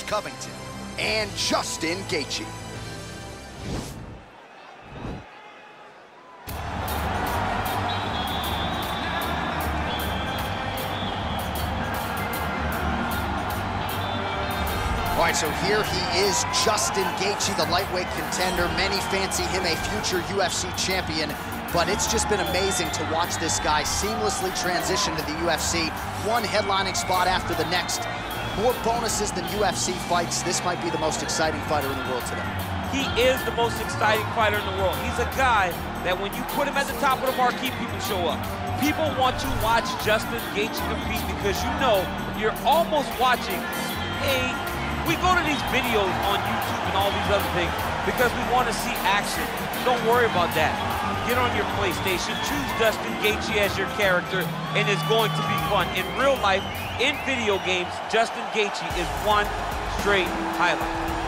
Covington and Justin Gaethje. All right, so here he is, Justin Gaethje, the lightweight contender. Many fancy him a future UFC champion, but it's just been amazing to watch this guy seamlessly transition to the UFC, one headlining spot after the next. More bonuses than UFC fights. This might be the most exciting fighter in the world today. He is the most exciting fighter in the world. He's a guy that when you put him at the top of the marquee, people show up. People want to watch Justin Gaethje compete because you know you're almost watching we go to these videos on YouTube and all these other things because we want to see action. Don't worry about that. Get on your PlayStation, choose Justin Gaethje as your character, and it's going to be fun. In real life, in video games, Justin Gaethje is one straight highlight.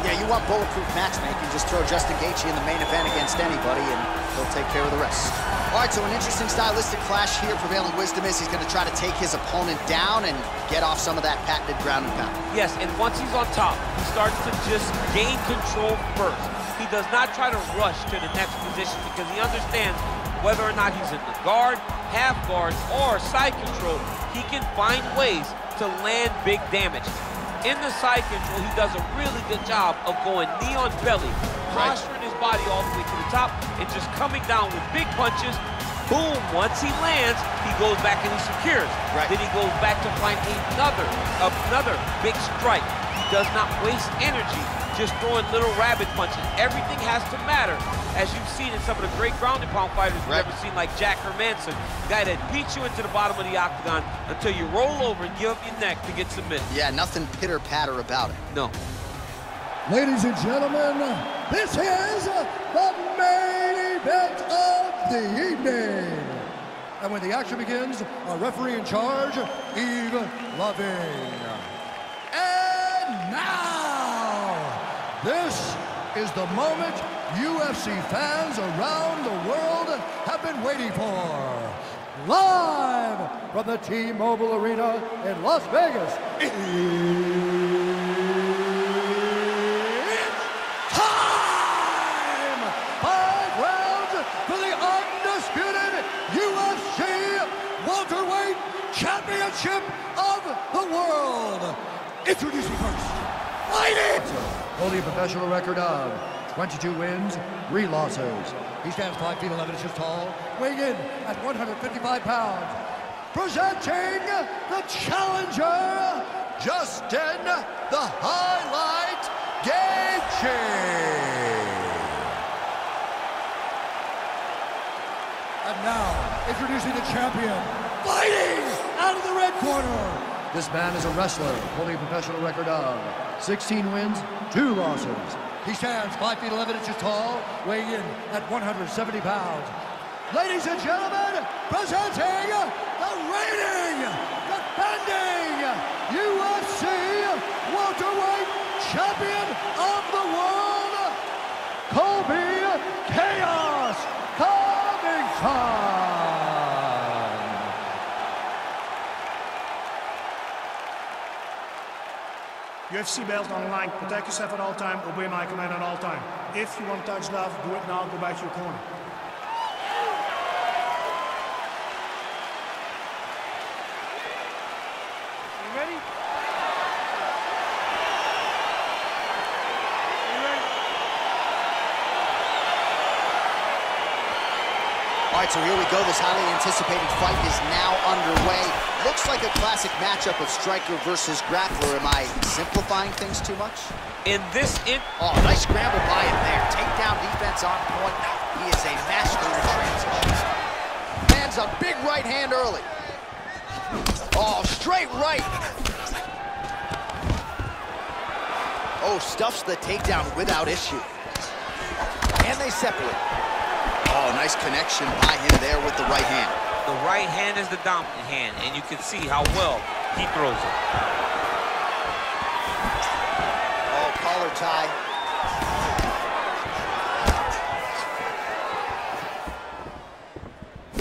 Yeah, you want bulletproof matchmaking, just throw Justin Gaethje in the main event against anybody and he'll take care of the rest. All right, so an interesting stylistic clash here. Prevailing wisdom is he's going to try to take his opponent down and get off some of that patented ground and pound. Yes, and once he's on top, he starts to just gain control first. He does not try to rush to the next position because he understands whether or not he's in the guard, half guard, or side control, he can find ways to land big damage. In the side control, he does a really good job of going knee on belly, posturing his body all the way to the top, and just coming down with big punches. Boom, once he lands, he goes back and he secures. Then he goes back to find another big strike. He does not waste energy just throwing little rabbit punches. Everything has to matter, as you've seen in some of the great ground and pound fighters we've ever seen, like Jack Hermanson, the guy that beats you into the bottom of the octagon until you roll over and give up your neck to get submitted. Yeah, nothing pitter-patter about it. No. Ladies and gentlemen, this is the main event of the evening. And when the action begins, our referee in charge, Yves Loving. And now, this is the moment UFC fans around the world have been waiting for. Live from the T-Mobile Arena in Las Vegas, it's time! 5 rounds for the undisputed UFC welterweight championship of the world. Introducing first, fighting! Holding a professional record of 22 wins, 3 losses. He stands 5 feet 11 inches tall, weighing in at 155 pounds. Presenting the challenger, Justin the Highlight Gaethje. And now, introducing the champion, fighting out of the red corner. This man is a wrestler, holding a professional record of 16 wins, 2 losses. He stands 5 feet 11 inches tall, weighing in at 170 pounds. Ladies and gentlemen, presenting the reigning, defending UFC welterweight champion of the world, Colby Chaos Covington. UFC belt on the line. Protect yourself at all time. Obey my command at all time. If you want to touch love, do it now. Go back to your corner. You ready? All right, so here we go. This highly anticipated fight is now underway. Looks like a classic matchup of striker versus grappler. Am I simplifying things too much? Oh, nice scramble by him there. Takedown defense on point. He is a master in transitions. Lands a big right hand early. Oh, straight right. Oh, stuffs the takedown without issue. And they separate. Oh, nice connection by him there with the right hand. The right hand is the dominant hand, and you can see how well he throws it. Oh, collar tie.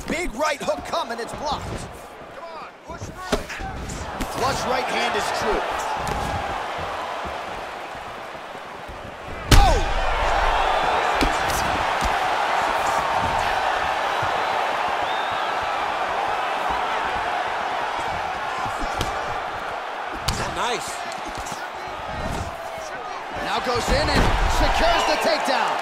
Big right hook coming, it's blocked. Come on, push through it. Flush right hand is true. Now goes in and secures the takedown.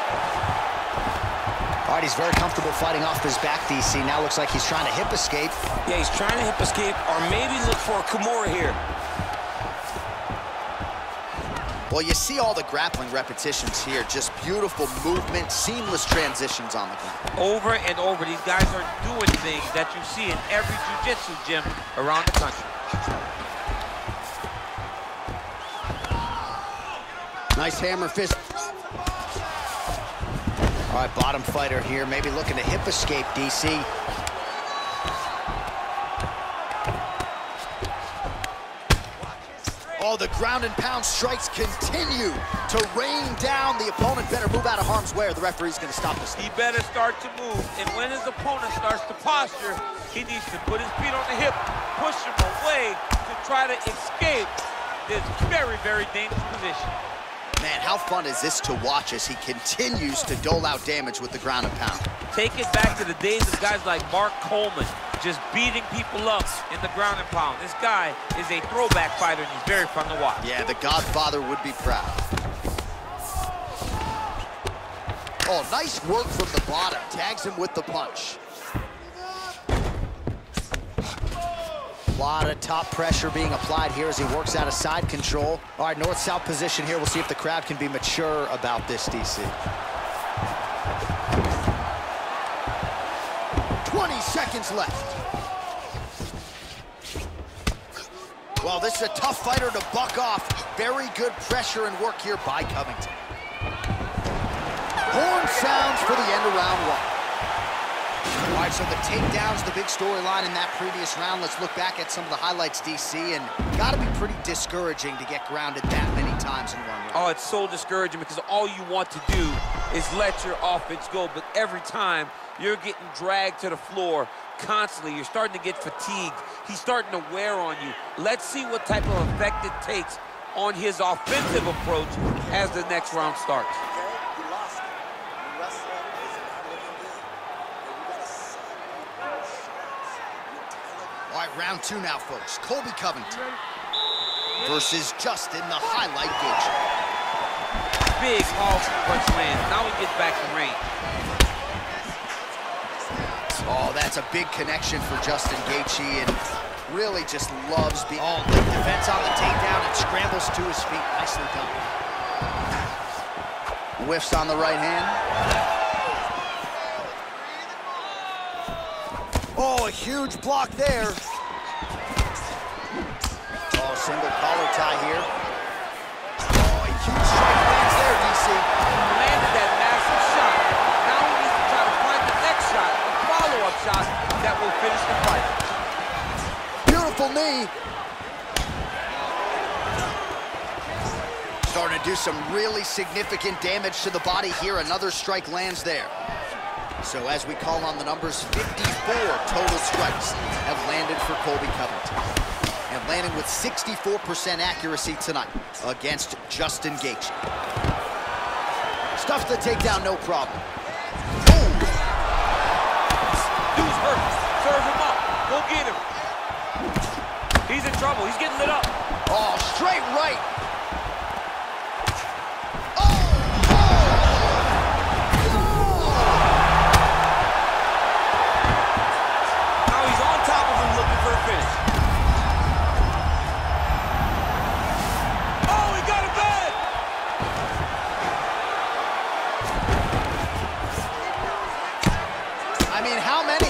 All right, he's very comfortable fighting off his back, DC. Now looks like he's trying to hip escape. Yeah, he's trying to hip escape or maybe look for a Kimura here. Well, you see all the grappling repetitions here. Just beautiful movement, seamless transitions on the ground. Over and over, these guys are doing things that you see in every jiu-jitsu gym around the country. Nice hammer fist. All right, bottom fighter here, maybe looking to hip escape, DC. Oh, the ground and pound strikes continue to rain down. The opponent better move out of harm's way or the referee's gonna stop this. He better start to move, and when his opponent starts to posture, he needs to put his feet on the hip, push him away to try to escape this very, very dangerous position. Man, how fun is this to watch as he continues to dole out damage with the ground and pound? Take it back to the days of guys like Mark Coleman, just beating people up in the ground and pound. This guy is a throwback fighter, and he's very fun to watch. Yeah, the Godfather would be proud. Oh, nice work from the bottom. Tags him with the punch. A lot of top pressure being applied here as he works out of side control. All right, north-south position here. We'll see if the crowd can be mature about this, DC. 20 seconds left. Well, this is a tough fighter to buck off. Very good pressure and work here by Covington. Horn sounds for the end of round one. All right, so the takedown's the big storyline in that previous round. Let's look back at some of the highlights, DC, and gotta be pretty discouraging to get grounded that many times in one round. Oh, it's so discouraging because all you want to do is let your offense go, but every time you're getting dragged to the floor constantly. You're starting to get fatigued. He's starting to wear on you. Let's see what type of effect it takes on his offensive approach as the next round starts. All right, round two now, folks. Colby Covington versus Justin, the highlight Gaethje. Big off punch lands. Now he gets back to range. Oh, that's a big connection for Justin Gaethje, and really just loves being... Oh, big defense on the takedown and scrambles to his feet. Nicely done. Whiffs on the right hand. Oh, a huge block there. Oh, single collar tie here. Oh, a huge strike lands there, DC. Landed that massive shot. Now he needs to try to find the next shot, a follow-up shot that will finish the fight. Beautiful knee. Starting to do some really significant damage to the body here. Another strike lands there. So as we call on the numbers, 54 total strikes have landed for Colby Covington. And landing with 64% accuracy tonight against Justin Gaethje. Stuffs the takedown, no problem. Boom! Dude's hurt. Serve him up. Go get him. He's in trouble. He's getting lit up. Oh, straight right.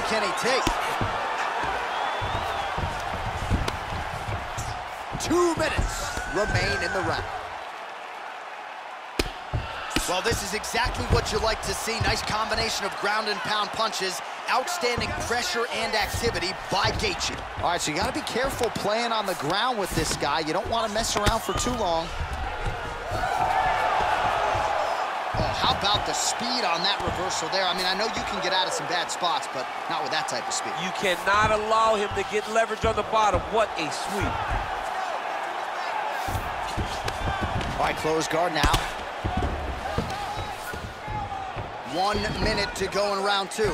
Can he take? 2 minutes remain in the round. Well, this is exactly what you like to see. Nice combination of ground and pound punches. Outstanding pressure and activity by Gaethje. All right, so you got to be careful playing on the ground with this guy. You don't want to mess around for too long. How about the speed on that reversal there? I mean, I know you can get out of some bad spots, but not with that type of speed. You cannot allow him to get leverage on the bottom. What a sweep. All right, close guard now. 1 minute to go in round two.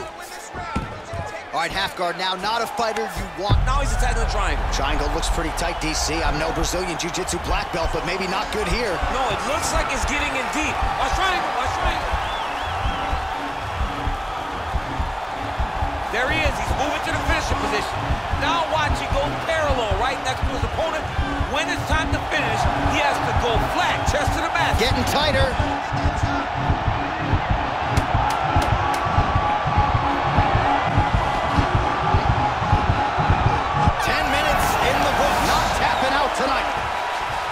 All right, half guard now, not a fighter you want. Now he's attacking the triangle. Triangle looks pretty tight, DC. I'm no Brazilian Jiu-Jitsu black belt, but maybe not good here. No, it looks like it's getting in deep. Watch triangle, watch triangle. There he is, he's moving to the finishing position. Now watch, he goes parallel right next to his opponent. When it's time to finish, he has to go flat, chest to the mat. Getting tighter. 10 minutes in the book, not tapping out tonight.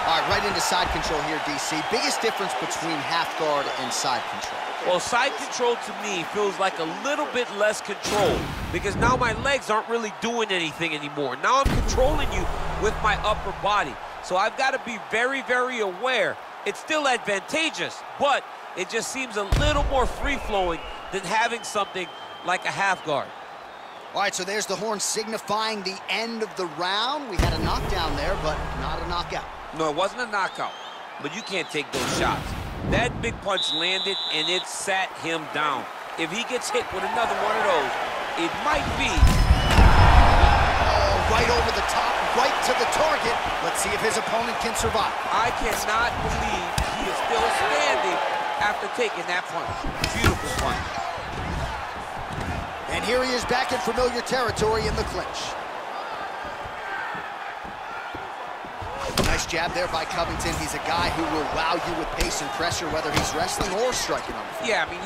All right, right into side control here, DC. Biggest difference between half guard and side control? Well, side control to me feels like a little bit less control because now my legs aren't really doing anything anymore. Now I'm controlling you with my upper body. So I've got to be very, very aware. It's still advantageous, but it just seems a little more free-flowing than having something like a half guard. All right, so there's the horn signifying the end of the round. We had a knockdown there, but not a knockout. No, it wasn't a knockout, but you can't take those shots. That big punch landed, and it sat him down. If he gets hit with another one of those, it might be. Oh, right over the top, right to the target. Let's see if his opponent can survive. I cannot believe he is still standing after taking that punch. Beautiful punch. And here he is back in familiar territory in the clinch. Nice jab there by Covington. He's a guy who will wow you with pace and pressure, whether he's wrestling or striking on the floor. Yeah, I mean,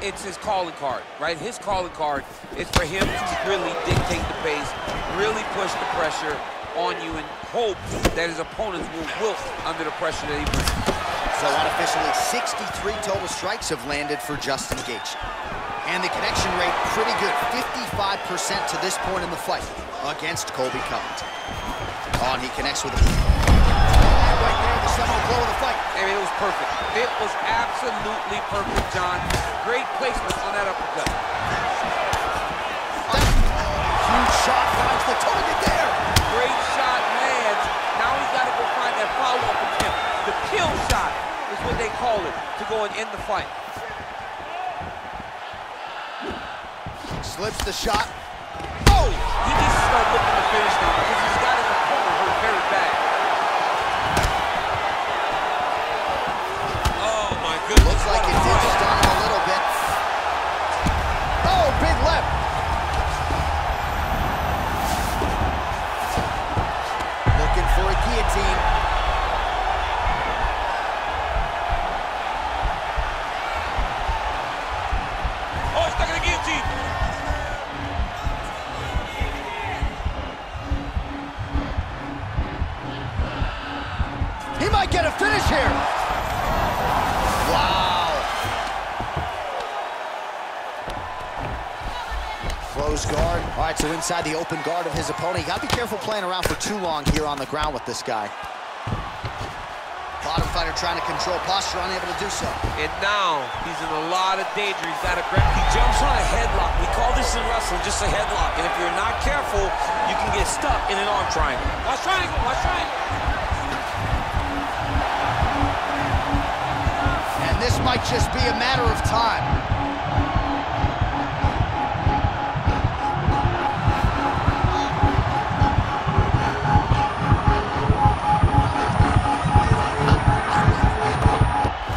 it's his calling card, right? His calling card is for him to really dictate the pace, really push the pressure on you, and hope that his opponents will wilt under the pressure that he brings. So unofficially, 63 total strikes have landed for Justin Gaethje. And the connection rate pretty good, 55% to this point in the fight against Colby Covington. Oh, and he connects with a... right there, the seminal blow of the fight. I mean, it was perfect. It was absolutely perfect, John. Great placement on that uppercut. Huge shot finds the target there. Great shot lands. Now he's got to go find that follow-up attempt. The kill shot is what they call it, to go and end the fight. Slips the shot. Oh! He needs to start looking to finish now because he's got his opponent hurt very bad. Oh, my goodness. Looks like it dinged on him a little bit. Oh, big left. Looking for a guillotine. Oh, he's stuck in the guillotine. He might get a finish here. Wow. Close guard. All right, so inside the open guard of his opponent. You got to be careful playing around for too long here on the ground with this guy. Bottom fighter trying to control posture, unable to do so. And now he's in a lot of danger. He's got a grip. He jumps on a headlock. We call this in wrestling just a headlock. And if you're not careful, you can get stuck in an arm triangle. Watch triangle, watch triangle. And this might just be a matter of time.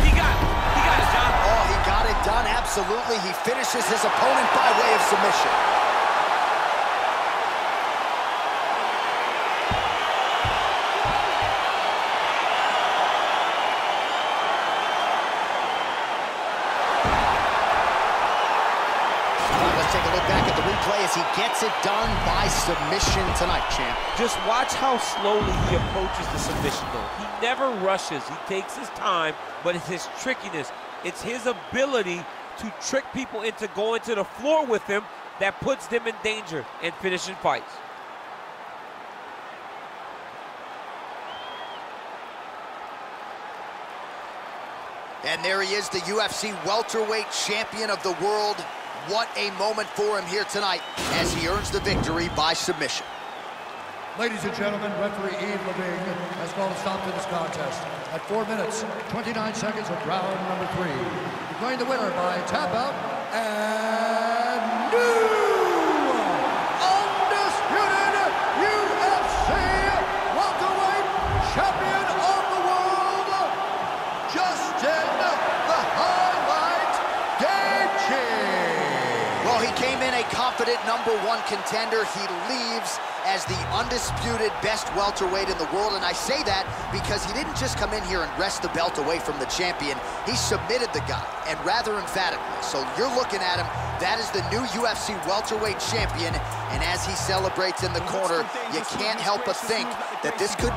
He got it, John. Oh, he got it done, absolutely. He finishes his opponent by way of submission. Take a look back at the replay as he gets it done by submission tonight, champ. Just watch how slowly he approaches the submission, though. He never rushes. He takes his time, but it's his trickiness. It's his ability to trick people into going to the floor with him that puts them in danger and finishing fights. And there he is, the UFC welterweight champion of the world. What a moment for him here tonight as he earns the victory by submission. Ladies and gentlemen, referee Yves Levine has called a stop to this contest at 4 minutes, 29 seconds of round number 3. Declaring the winner by tap out and new. he came in a confident #1 contender. He leaves as the undisputed best welterweight in the world, and I say that because he didn't just come in here and wrest the belt away from the champion. He submitted the guy, and rather emphatically. So you're looking at him, that is the new UFC welterweight champion, and as he celebrates in the corner, you can't help but think that this could